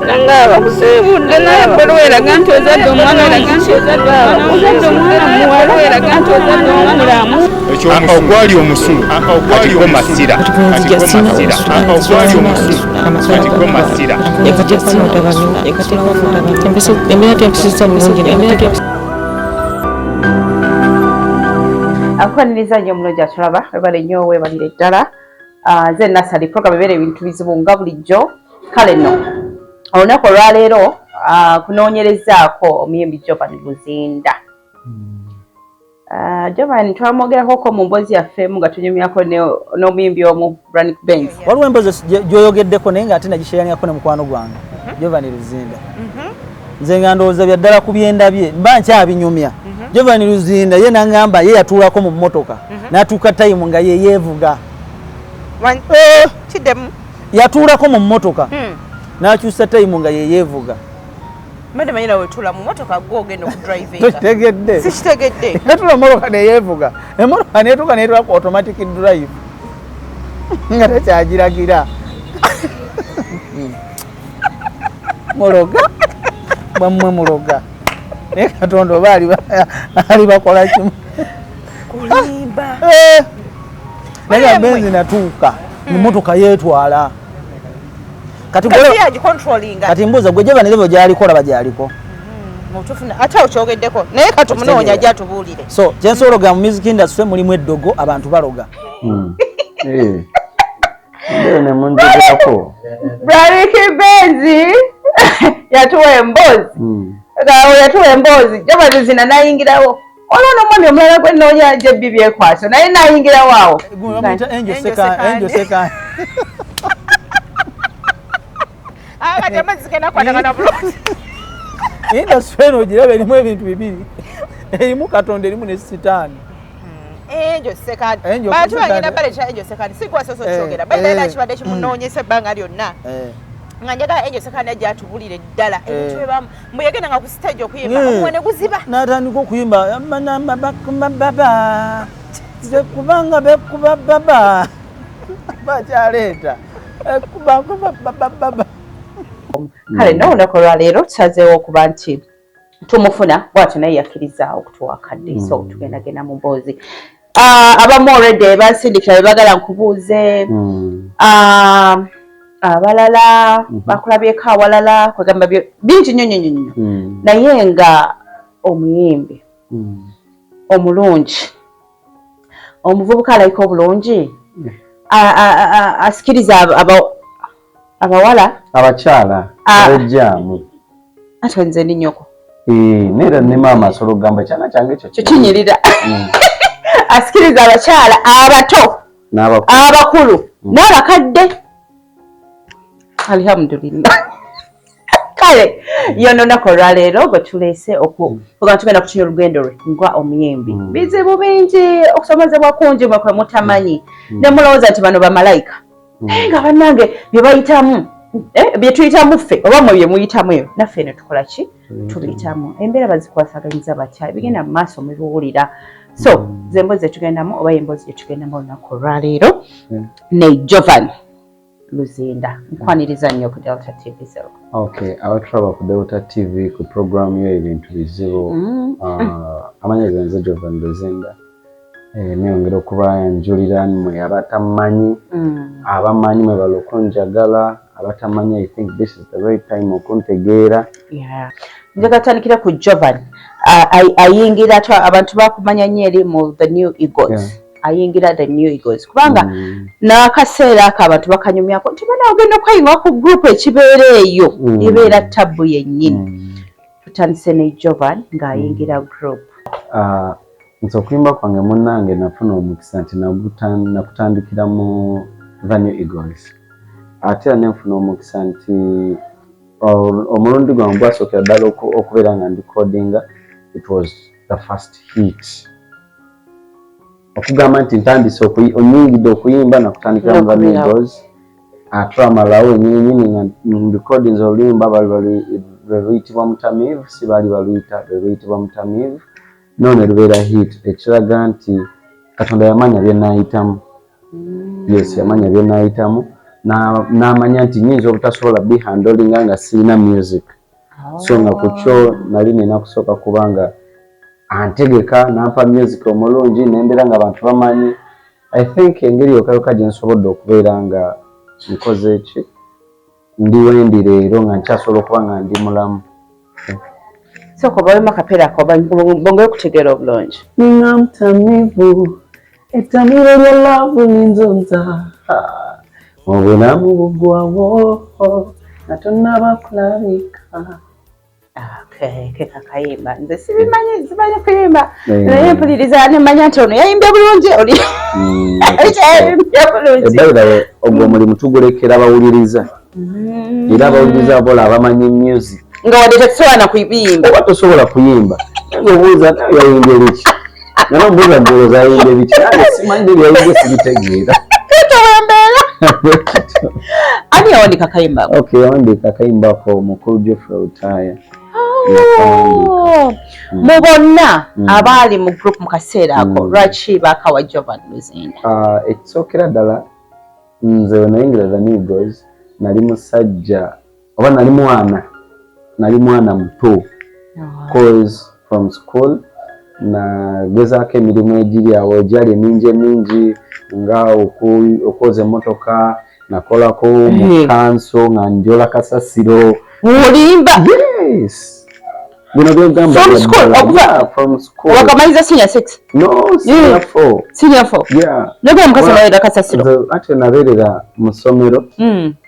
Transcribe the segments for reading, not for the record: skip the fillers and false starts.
nangaba kusibudde naye bwera gantu ozadde omwana muwala gantu ozadde omwana ogwali omusulu katiko masira ogwali omusulu katiko masira akwaniriza nnyo omulungi atulaba webale nnyo webalire ddala nze nasali program ebeera ebintu bizibu nga bulijjo kale nno olunaku olwaleero kunoonyerezaako omuyimbi Jovan Luzinda. Jovan twamwogerako mu mboozi yaffemu nga tunyumyako n'omuyimbi omu Branick Benz. Waliwo emboozi gy'oyogeddeko naye ng'ate nagisheeranirako ne mukwano gwange Jovan Luzinda. Nze nga ndowooza bya ddala ku byendabye mba nkyabinyumya. Jovan Luzinda ye nangamba ye yatuulako mu mmotoka n'atuuka tayimu nga ye yeevuga. Yatuulako mu mmotoka n'akyusa tayimu nga ye yeevuga. Mbadde manyira wetuula mu mmotoka gwe ogenda okudrayivinga. Tokitegedde. Sikitegedde. Yatuula mu mmotoka ne yeevuga. Emmotoka n'etuuka n'etuula ku automatic drive. Nga tekyagiragira. Muloga. Bamwe muloga. Naye Katonda oba ali bakola kimu. Kulimba. Naye Benzi natuuka. Emmotoka yeetwala. Kati mbuuza gwe Jovan ebyo gy'alikola bagyaliko. Ate okyogeddeko naye katumunonya gyatubuulire. So kyensobola ogamba mu music industry mulimu eddogo abantu baloga. Ne munjogerako. Branick Benz yatuwa emboozi. Yatuwa emboozi Jovan Luzinda n'ayingirawo. Olwo n'omwami omulala gwe nnoonya gyebbi byekwaso naye n'ayingirawo awo. Angel Seka. Industry eno giraba erimu ebintu bibiri. Erimu Katonda erimu ne Sitaani. Angel Seka. Bantu bagenda baleeta Angel Seka. Sikwasoso kyogera. Bayina kibadde kimunoonyesa ebbanga lyonna. Nga njagala Angel Seka najja atubulire ddala. Ebintu ebamu mwe yagenda nga ku stage okuyimba omwe ne guziba. N'atandika okuyimba baba. Kubanga bekuba baba. Bakyaleeta. Baba. Kale n'olunaku olwaleero tusazeewo okuba nti tumufuna bw'atyo naye yakkiriza okutuwa akadde so tugendagenda mu mboozi. Abamu already bansindikira bagala nkubuuze abalala bakulabyeko awalala kwegamba bingi nnyo naye nga omuyimbi omulungi omuvubuka alayika obulungi asikiriza abawala abakyala abajjaamu ate nze ndi nnyoko neera ne maama asobola okugamba ekyana kyange ekyo kinyirira asikiriza abakyala abato abakulu n'abakadde alhamdulillah. Kale yono olunaku olwaleero gwe tuleese okuga tugenda kutunya olugendo lwe nga omuyimbi bizibu bingi okusomezebwa kungi mwe kwe mutamanyi ne mulowooza nti bano bamalayika naye nga bannange bye bayitamu bye tuyitamu ffe oba mwe bye muyitamu eyo naffe ne tukola ki tubiyitamu embeera bazikwasaganyiza batya bigenda mu maaso mwe biwulira so ze emboozi zetugendamu oba emboozi gyetugendamu olunaku olwaleero ne Jovan Luzinda nkwaniriza nnyo ku Delta TV 0. Okay, abatulaba ku Delta TV ku program yo ebintu bizibu amanya ganze Jovan Luzinda neyongera okubanjulira mmwe abatamanyi abamanyi mwe balokonjagala abatamanyi I think this is the right time okuntegeera. Njagala tutandikira ku Jovan ayingira abantu bakumanya nnyo eri mu The New Eagles. Ayingira The New Eagles kubanga n'akaseera ako abantu bakanyumyako nti bana ogenda okwayinga ku group ekibeera eyo ebeera tabu yennyini. Tutandise ne Jovan ng'ayingira group. Nso okuyimba kwange munnange nafuna omukisa nti nakutandikira mu The New Eagles. Ate era nenfuna omukisa nti omulundi gwange gwasookera ddala okubeera nga ndikodinga it was the first hit. Okugamba nti ntandise onyingidde okuyimba nakutandikira mu The New Eagles atwamalawo nyinyi nga recordings oluyimba bali luyitibwa mutamivu si bali baluyita luyitibwa mutamivu none lubeera hit ekiraga nti Katonda yamanya bye naayitamu. Yes, yamanya bye naayitamu n'amanya nti nyinza obutasobola bihandolinga nga sirina music. So nga ku kyo nali nina kusooka kubanga antegeka nampa music omulungi nembeera nga abantu bamanyi. I think engeri yokka gye nsobodde okubeera nga nkoze ki ndi wendi leero nga nkyasobola okuba nga ndi mulamu. So kobamu akapeera ko bongere kutegeera obulungi. Ninga mtamivu etamiro lya love linzonza obulamu bugwawo natonaba kulabika. Keka kayimba nze simanyi kuyimba naye mpuliriza nemanya nti ono yayimbye bulungi oli yayimbye bulungi. Ebayirawe ogwo mulimu tugulekera abawuliriza era abawuliriza bola abamanyi music nga wadde tetusobola na kuyimba oba tosobola kuyimba obuuza yayimbye biki nanobuuza ndowooza yayimbye biki simanyi ebyayimbye sibitegeera ani yawandiika kayimba? Okay, yawandiika kayimba ko mukulu Geoffrey Rutaya. Mu bonna abaali mu group mu kaseera ako lwaki baakawa Jovan Luzinda? Ekisookera ddala nze wenayingira the Negroes nali musajja oba nali mwana muto cause from school nagezaako emirimu egiri awo egyali emingi nga okwoza emmotoka nakolako mu kanso nga njola kasasiro. Mulimba? Yes. From school. Wakamaliza senior 6? No, senior 4. Senior 4? Yeah. Nagamba mukasa nawe kasasiro. Ate naberera mu ssomero.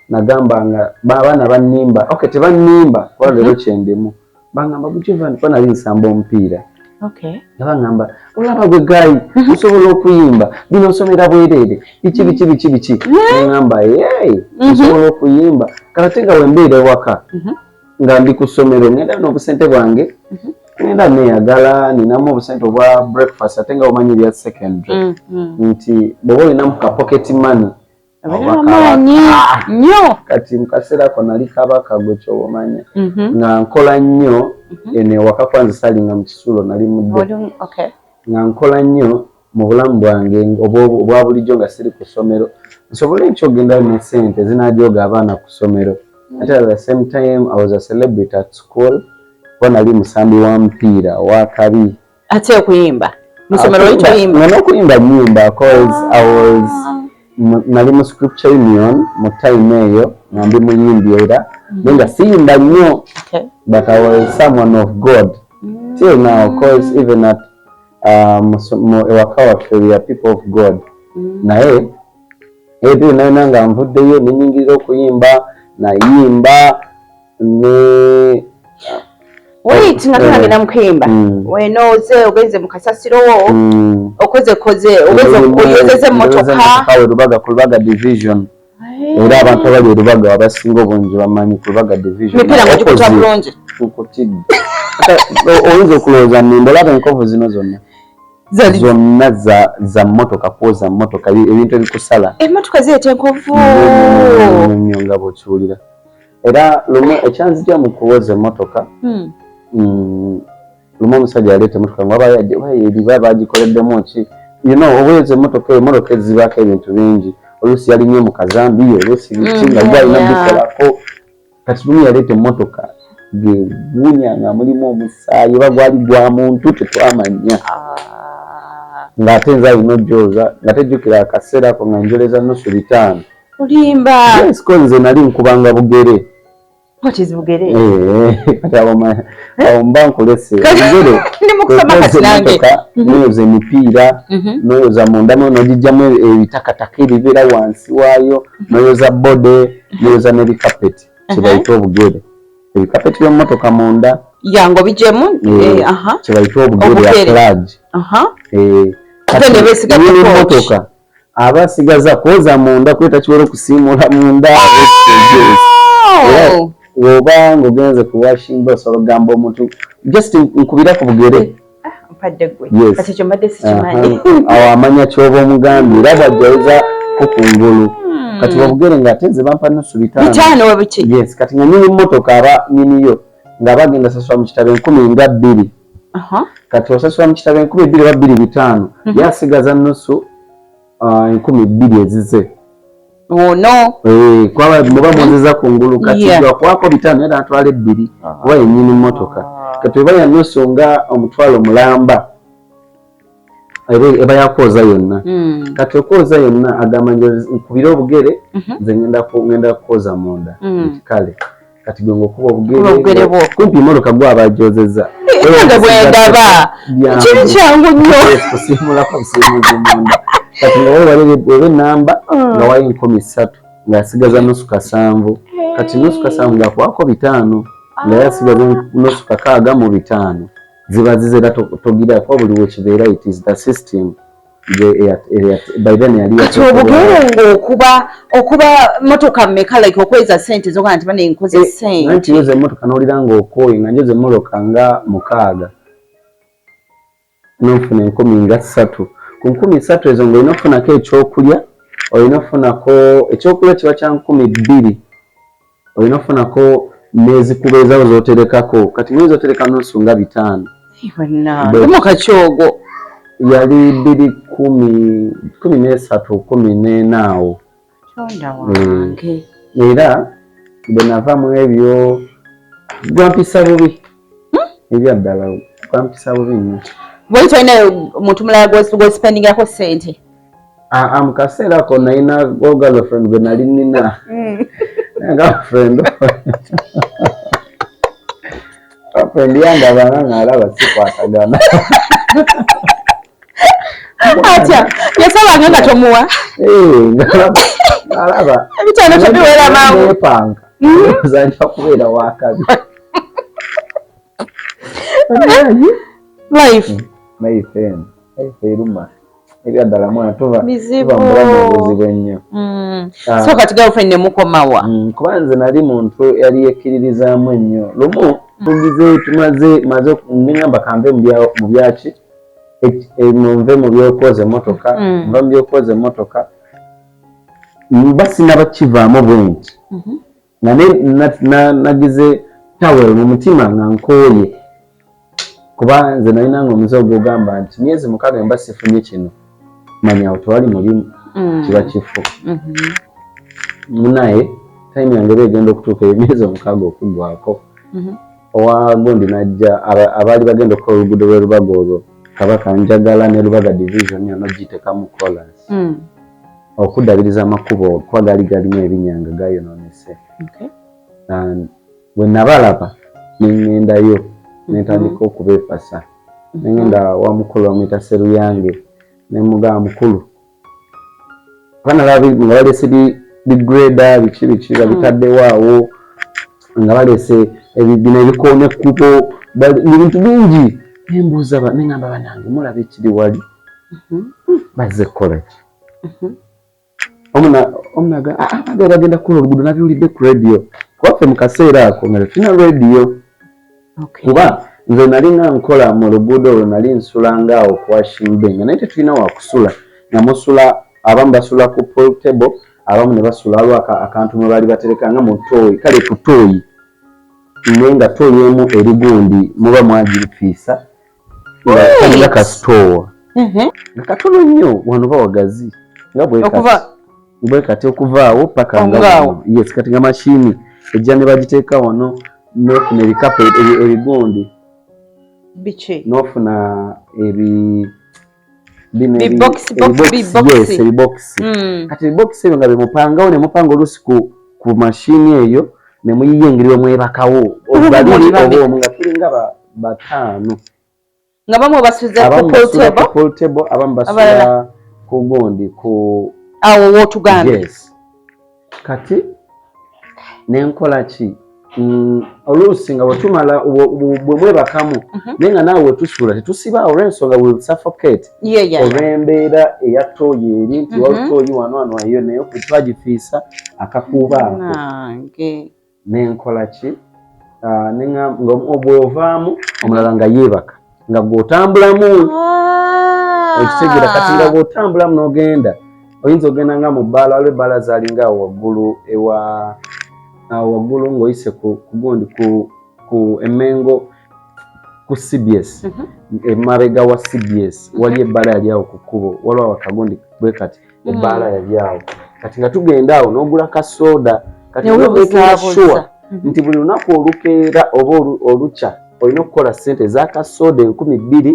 Nagamba nga baana bannimba. Okay, tebannimba kwa lero kyendemu. Bangamba Bujivan kwa nali nsamba omupiira. Okay. Nabangamba olaba gwe gayi osobola okuyimba bino nsomera bwerere biki. Ngamba osobola okuyimba kati nga wembeere waka nga ndi ku ssomero ngenda n'obusente bwange ngenda neeyagala ninamu obusente obwa breakfast ate nga omanyi bya secondary nti bw'oba olinamu ka pocket money nnyo kati mu kaseera ako nali kabaka gwe kyobamanya nga nkola nnyo ene waka kwanza salinga mu kisulo nali mudde nga nkola nnyo mu bulamu bwange obwa bulijjo nga siri ku ssomero nsobole nkyogenda ne ssente zinajooga abaana ku ssomero ate at the same time I was a celebrity at school kwa nali musambi wa mpiira wa kabi ate okuyimba mu ssomero oyimba n'okuyimba nnyimba cause I was nali mu scripture union mu time eyo nga ndi muyimbi era nga siyimba nnyo but I was someone of God till now cause even at ewaka waffe we are people of God naye ebyo nayo nga nvuddeyo nenyingirira okuyimba nayimba ne wait nga tunagenda mu kuyimba wenooze ogenze mu kasasiro okoze oyozeze emmotoka Rubaga ku Rubaga division era abantu abali Rubaga abasinga obungi bamanyi ku Rubaga division mipira ngo gikuta bulungi oyinza okulowooza nimba olaba enkovu zino zonna za mmotoka kwoza mmotoka ebintu ebikusala emmotoka ziyita enkovu nnyo nga bw'okiwulira era lumu ekyanzija mu kuwoza emmotoka lumu omusajja yaleeta emmotoka nga bagikoleddemu ki obuweza emmotoka ezibaako ebintu bingi oluusi yali nnyo mu kazambi oluusi biki nga gwalina bikolako kati lumu yaleeta emmotoka gewunya nga mulimu omusaayi oba gwali gwa muntu tetwamanya ng'ate nze alina ojjooza nga tejjukira akaseera ako nga njoleza nnusu 5 olimba ko nze nali nkubanga bugere bugere kati awo mba nkulese noyoza emipiira noyoza munda nogijjamu ebitakataka ebibeera wansi waayo noyoza bode noyoza n'ebikapeti kyebayita obugere ebikapeti by'ommotoka munda yango bijemu kyebayita obugere aflage motoka abasigaza kwoza munda kweta kiwera okusiimula munda oba ng'ogenze ku washington osobola okugamba omuntu just nkubira ku bugere awo amanya kyoba omugambye era bwajjaweza ko ku ngulu kati obugere ng'ate nze bampa nnusu 5 yes kati nga nyini mmotoka aba nyiniyo nga bagenda sasula mu kitabo 12 kati osasula mu kitabo 12 oba 25 yasigaza nnusu 12 ezize ono kwaba muba mwozeza kungulu kati kwako bitano era atwale 2 oba yennyini motoka kati oba yanosonga omutwalo mulamba eba yakoza yonna kati okoza yonna agamba nkubira obugere nze ngenda kukoza munda kale kati gwe ngokuba obugere kumpi motoka gwe abajozeza nga bwendaba kiri kyangu nnyo kusimulako busimuzi munda kati nga wale namba nga wayi 3 nga yasigaza nusu kasanvu kati nusu kasanvu nga kwako 5 nga yasigaza nusu kakaaga mu 5 ziba zizera togira kwa buli wekibeera it is the system by then yali kati obugere okuba motoka mmeka like okweza sente zoga nti bane nkoze sente nanti yoze motoka noliranga okoyi nga njoze motoka nga 6 nofuna 13 ku 13 ezo ngo inofunako ekyokulya olinafunako ekyokulya kiba kya 12 olinafunako nezikubeezawo zoterekako kati mwezi otereka nusu nga 5 Ndimo kachyogo yali 13 awo chonda wange era benava mu ebyo gwampisa bubi ebyaddala gwampisa bubi nnyo Waito ina muntu mulala go spending yako sente mukaseera ko nalina girlfriend gwe nali nina girlfriend girlfriend yandabanga ng'alaba sikwatagana atya yasabanga nga tomuwa ng'alaba ebitano kyobiwera mangu epanga zanja kubeera wakabi life eruma ebyaddala mwana tuba bizibu ennyo so kati girlfriend nemukomawa kuba nze nali muntu yali yekkiririzaamu ennyo lumu tumaze neŋŋamba kambe mu byaki nve mu byokoza emmotoka nva mu byokoza emmotoka mba sinabakivaamu bwenti nagize tawel mu mutima nga nkooye kuba nze nalinanga omuze ogwogamba nti myezi 6 mba sifunye kino manya awo tewali mulimu kiba kifu munaye time yange egenda okutuuka emyezi 6 okuggwako owagundi najja abaali bagenda okukola oluguudo lw'erubaga olwo Kabaka Njagala ne Rubaga division yano gitekamu kolas okuddabiriza amakubo kuba galimu ebinyanga gayonoonese bwe nabalaba neŋŋendayo netandika okubeepasa neŋŋenda wa mukulu wamuyita Seruyange nemugamba mukulu banalabi nga balese bigreda biki babitaddewo awo nga balese bino ebikoona ekkubo ebintu bingi nembuuza neŋŋamba banange mulaba ekiri wali bazze kukola ki omunaga bagenda kukola oluguudo nabiwulidde ku radio kuwaffe mu kaseera ako nga tetulina radio kuba nze nali nga nkola mu luguudo olwo nali nsulanga awo ku Washington nga naye tetulina wakusula nga musula abamu basula ku pool table abamu ne basula waliwo akantu mwe baali baterekanga mu ttooyi kale ku ttooyi naye nga ttooyi emu eri gundi muba mwagirifiisa nga kasitoowa nga katono nnyo wano bawagazi nga bwekati okuva awo paka nga yes kati nga mashini ejja ne bagiteeka wano nofuna ebikapu ebigundi biche nofuna ebibokisi kati ebibokisi ebyo nga bemupangawo nemupanga olusi ku mashini eyo nemuyiye engeri omwebakawo babiri oba omu nga tulinga 5 nga bamwe basuza ku pool table abamu basula ku gundi ku awo wotugambe yes kati nenkola ki oluusi nga bwetumala bwe mwebakamu naye nga naawe wetusula tetusiba olw'ensonga will suffocate olw'embeera eya ttooyi eri nti walutooyi wano eyo naye twagifiisa akakuuba ako nenkola ki bw'ovaamu omulala nga yeebaka nga gw'otambulamu ekitegeera kati nga bw'otambulamu n'ogenda oyinza ogenda nga mu bbaala waliwo ebbaala zaalinga awo waggulu waggulu ng'oyise ku gundi ku Emengo ku CBS emabega wa CBS wali ebbaala yali awo ku kkubo waliwo akagundi bwe kati ebbaala yali awo kati nga tugenda awo n'ogula ka soda kati n'obeera sure nti buli lunaku olukeera oba olukya olina okukola ssente ez'akasoda 2,000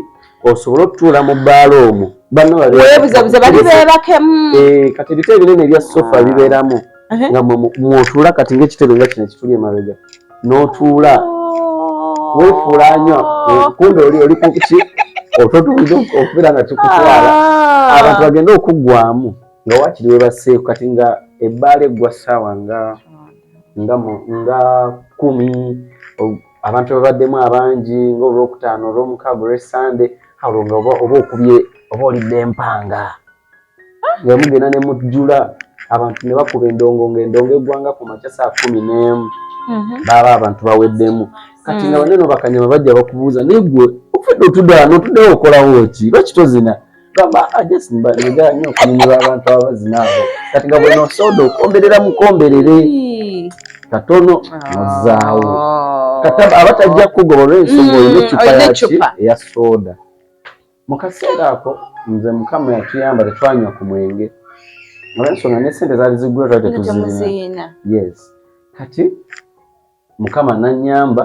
osobola okutuula mu bbaala omwo banno weebuzabuza bali beebakemu kati ebitebe binene ebya sofa bibeeramu nga mwotuula kati ng'ekitebe nga kino ekituli emabega n'otuula weefuula nnyo kumbe oli kuki ototuuliza okubeera nga tukutwala abantu bagenda okuggwamu nga waakiri webaseeko kati nga ebbaala eggwa ssaawa nga 10 abantu babaddemu abangi ng'olwokutaano olwomukaaga olw'essande alonga oba okubye oba olidde empanga nga mugenda ne mujjula abantu ne bakuba endongo ng'endongo eggwanga ku makya saa 11 baba abantu baweddemu kati nga banene bakanyama bajja bakubuuza negwe okufedde otudaano otuddewo okolawo ki lwaki tozina gamba njagala nnyo okunyumirwa abantu abazina abo kati nga bwe nosoda okomberera mukomberere katono nozaawo kati abatajja kugoba olw'ensonga olina eccupa eya soda mu kaseera ako nze mukama yatuyamba tetwanywa ku mwenge olw'ensonga n'essente zaali ziggula twali tetuzirina yes kati mukama nannyamba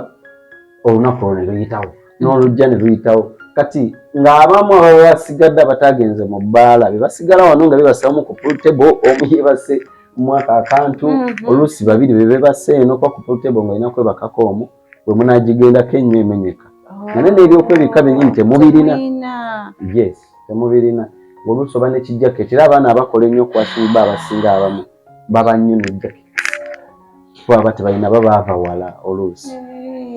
olunaku olwo ne luyitawo n'olujja ne luyitawo kati ng'abamu ababa basigadde abatagenze mu bbaala be basigala wano nga bebasamu ku pool table omu yeebase mwaka akantu oluusi babiri be beebase eno kwa ku pool table ng'olina kwebakako omu bwe munaagigendako ennyo emenyeka naye n'ebyokwebika byennyini temubirina yes temubirina ng'oluusi oba n'ekijjaketi era abaana abakola ennyo okwasiba abasinga abamu baba nnyo n'ejjaketi baba tebalina babaava wala oluusi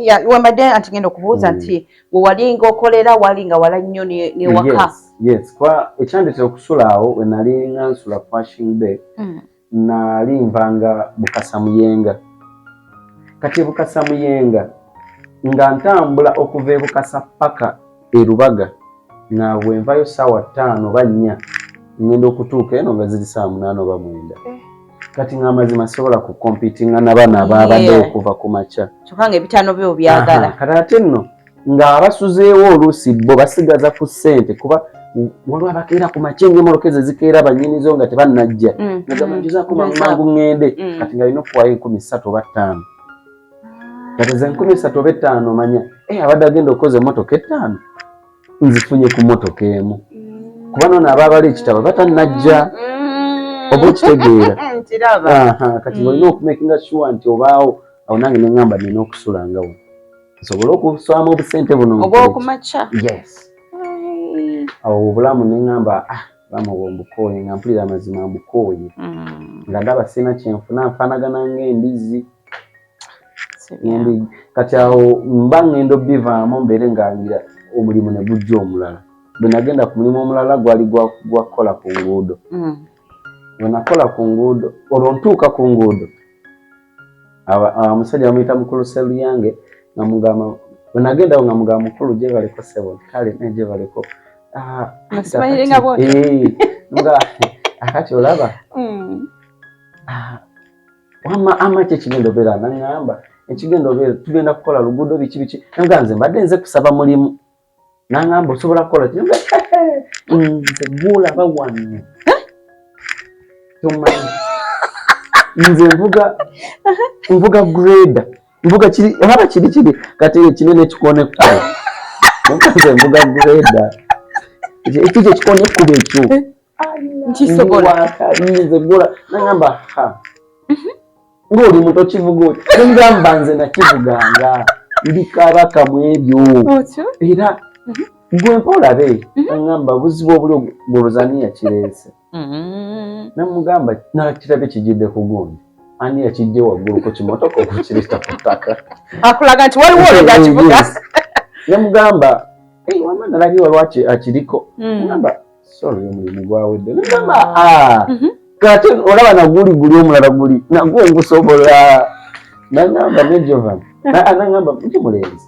wambadde anti ngenda okubuuza nti bwe wali ng'okolera wali nga wala nnyo newaka yes kwa ekyandetera okusula awo we nali nga nsula Fashing Bay nali nvanga Bukasa-Muyenga kati Bukasa-Muyenga nga ntambula okuva e Bukasa paka e Lubaga nga bwe nvayo ssaawa 5 oba 4 ngenda okutuuka eno nga ziri ssaawa 8 oba 9 kati nga amazima sobola kukompitinga n'abaana ababadde okuva ku makya kyokka nga ebitaano byo byagala kati ate nno nga abasuzeewo oluusi bo basigaza ku ssente kuba waliwo abakeera ku makya ng'emolokezi zikeera bannyinizo nga tebannajja nagamba njizaako mangu ŋŋende kati nga alina okuwaayo 13 oba 5 kati ze 13 oba 5 manya abadde agenda okukoza emmotoka 5 nzifunye ku mmotoka emu kuba nono abaabala ekitabo batannajja oba okitegeera kati olina okumakinga sure nti obaawo awo nange neŋŋamba nina okusulangawo nsobole okuswamu obusente buno obwokumakya yes awo obulamu neŋŋamba bulamu obwo mbukooye nga mpulira amazima mbukooye nga ndaba sina kyenfuna nfaanagana ng'embizi kati awo mba ŋŋenda obbivaamu mbeere ngangira omulimu ne gujja omulala bwe nagenda ku mulimu omulala gwali gwa kukola ku nguudo bwe nakola ku nguudo olwo ntuuka ku nguudo omusajja bamuyita mukulu Sseruyange nga mugamba bwe nagendawo nga mugamba mukulu gye baliko ssebo kale negye baliko akati olaba amaki ekigenda obeera naŋŋamba ekigenda obeera tugenda kukola luguudo biki nga nze mbadde nze kusaba mulimu naŋŋamba osobola kukola nze gwolaba wano tomanyi nze nvuga grader nvuga kiri olaba kiri kati ekinene ekikoone kkuba nze nvuga grader ekyo ekikoone ekkuba ekyo nkisobola nze gwola naŋŋamba ng'oli muto kivuga oti nengamba nze nakivuganga ndi kabaka mu ebyo era gwe mpolabe naŋŋamba buzibu obuli gwoluzaniya kireese namugamba nakirabe kijidde ku gundi ani yakijje waggulu ku kimotoka okukirita ku ttaka akulaga nti waliwo oleda kivuga namugamba wama nalabye walwaki akiriko nagamba sorry omulimu gwawedde nagamba kati olaba naguli omulala guli nagwo ngusobola nagamba ne Jovan nagamba muti mulenzi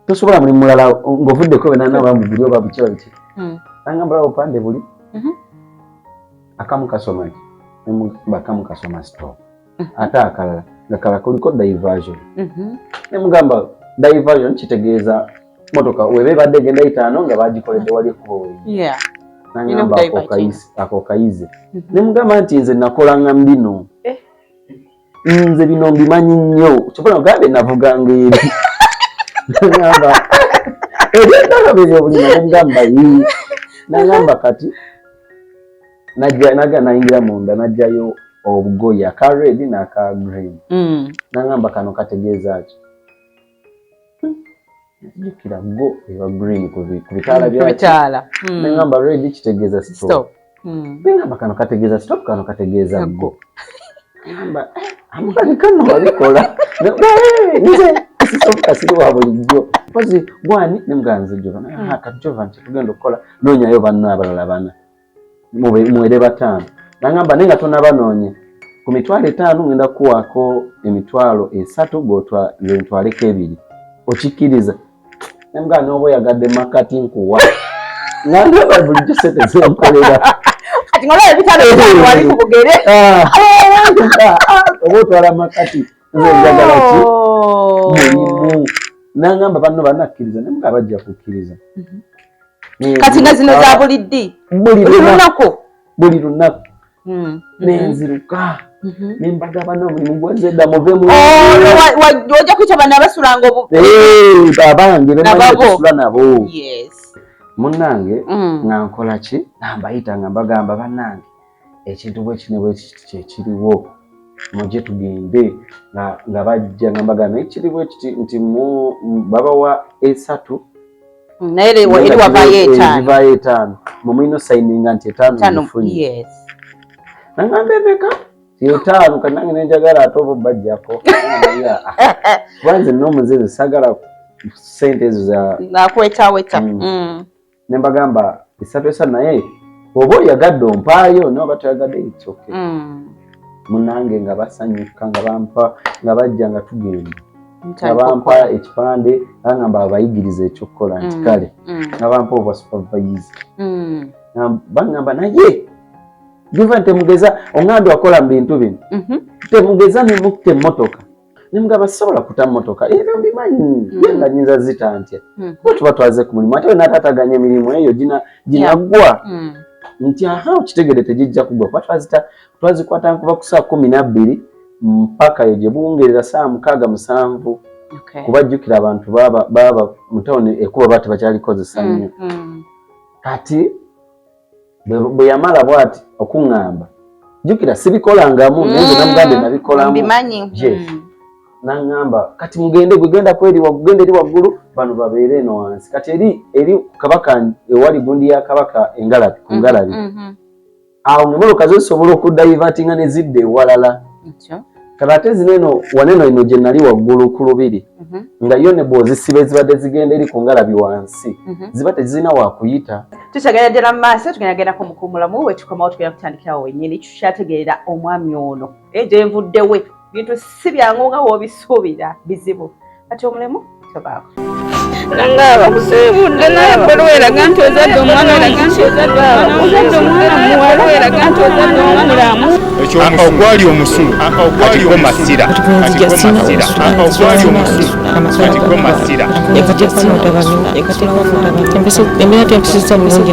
tosobola mulimu mulala ng'ovuddeko benana bamuguli oba buki babiki nagamba laba opande buli akamu kasoma bakamu kasoma stop ate akalala nga kala kuliko diversion nemugamba diversion kitegeeza motoka webe badde genda 5 nga bagikoledde wali kubo nangamba ako kayize nemugamba nti nze nakolanga mbino nze bino mbimanyi nnyo kyokka ogambe navuganga eri nangamba ebyendala byobulima nemugamba yi nangamba kati nayingira munda najjayo obugoye aka red n'aka green nangamba kano kategeeza ki jukira go eba green ku bitala byakitala nangamba red kitegeeza stop nangamba kano kategeeza stop kano kategeeza go nangamba amukali kano walikola nze stop kasiri wa bulijjo pozi gwani nemganze jova kati jova nti tugenda okukola noonyayo banno abalala bana muwere batano nangamba nenga tonabanoonye ku mitwalo 5 ngenda kuwako emitwalo 3 gotwa ntwaleko 2 okikiriza nembwa n'oba yagadde makati nkuwa nangamba bulijjo sente zenkolera kati ngola ebitalo wali kubugere oba otwala makati nze njagala ki mulimu nangamba banno banakkiriza nembwa bajja kukkiriza kati nga zino za buliddi buli lunaku nenziruka nembaga bano omulimu gwenzedda muvemu ojja kuyita bano abasulanga abange bemanyitusula nabo munnange nga nkola ki nambayita nga mbagamba bannange ekintu bwekine bwekiti kyekiriwo mujje tugende nga bajja nga mbagamba ekiri bwekiti nti babawa 3 naye eri wavayo 5 mumwino sayininga nti 5 mufunye nangamba emeka 5 kanange nenjagala ate oba bajjako banze n'omuzeze sagala sente ezo za nakwetaweta nembagamba 3 naye oba oyagadde ompaayo noba toyagadde ekyoke munange nga basanyuka nga bajja nga tugenda nga bampa ekipande bagamba abayigiriza ekyokukola nti kale nga bampa oba supervise bagamba naye juva temugeza omwadu akola mbintu bino temugeza nemukute emmotoka nemugamba sisobola kuta mmotoka ebyo mbimanyi yenga nyinza zita ntya kuba tuba twaze ku mulimu ate we natataganya emirimu eyo ginaggwa nti aha okitegere tegijja kugwa kuba twazikwata nkuva ku saa 12 mpaka eyo gye buwungerera saa 6-7 kubajjukira abantu baba mu tawuni ekuba bati bakyalikozesa nnyo kati bwe yamala bwati okuŋŋamba jjukira sibikolangamu naye namugambe nabikolamu naŋŋamba kati mugende gwegenda kugenda eri waggulu bano babeere eno wansi kati eri kabaka ewali gundi ya kabaka engalabi ku ngalabi awo ng'emmotoka zisobola okuddayivatinga ne zidda ewalala kati ate zineno waneno eno gye nali waggulu ku lubiri nga yo ne bw'ozisiba ezibadde zigenda eri ku ngalabi wansi ziba tezirina wakuyita tukyagenda ddala mu maaso tugendagendako mukumulamu wetukomawo tugenda kutandikirawo wennyini tukyategeerera omwami ono gyenvudde we bintu si byangu nga woobisuubira bizibu kati omulemu tobaako nanga abakusibudde naye bbali weraga nti ozadde omwana muwala weraga nti ozadde omulamu ogwali omusulu katiko masira ogwali omusulu katiko masira embeera tempisizza bulungi